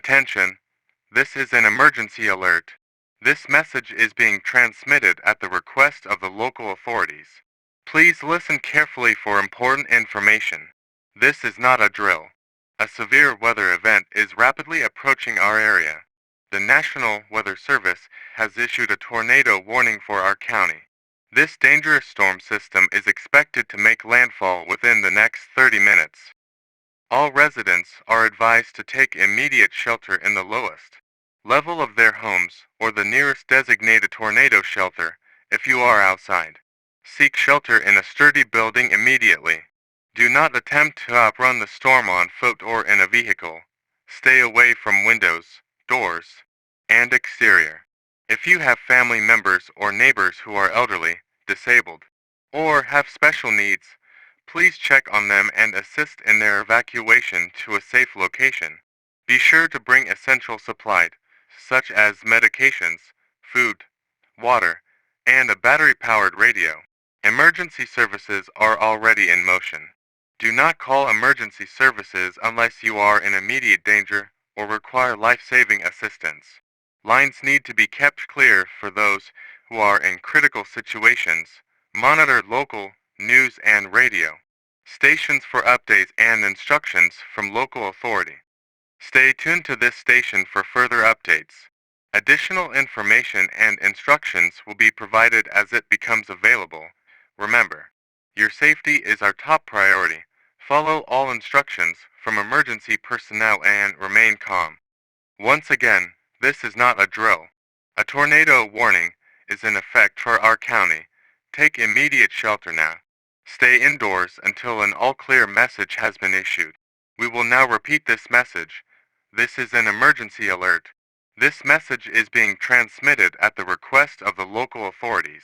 Attention! This is an emergency alert. This message is being transmitted at the request of the local authorities. Please listen carefully for important information. This is not a drill. A severe weather event is rapidly approaching our area. The National Weather Service has issued a tornado warning for our county. This dangerous storm system is expected to make landfall within the next 30 minutes. All residents are advised to take immediate shelter in the lowest level of their homes or the nearest designated tornado shelter if you are outside. Seek shelter in a sturdy building immediately. Do not attempt to outrun the storm on foot or in a vehicle. Stay away from windows, doors, and exterior. If you have family members or neighbors who are elderly, disabled, or have special needs, please check on them and assist in their evacuation to a safe location. Be sure to bring essential supplies, such as medications, food, water, and a battery-powered radio. Emergency services are already in motion. Do not call emergency services unless you are in immediate danger or require life-saving assistance. Lines need to be kept clear for those who are in critical situations. Monitor local news and radio stations for updates and instructions from local authority. Stay tuned to this station for further updates. Additional information and instructions will be provided as it becomes available. Remember, your safety is our top priority. Follow all instructions from emergency personnel and remain calm. Once again, this is not a drill. A tornado warning is in effect for our county. Take immediate shelter now. Stay indoors until an all-clear message has been issued. We will now repeat this message. This is an emergency alert. This message is being transmitted at the request of the local authorities.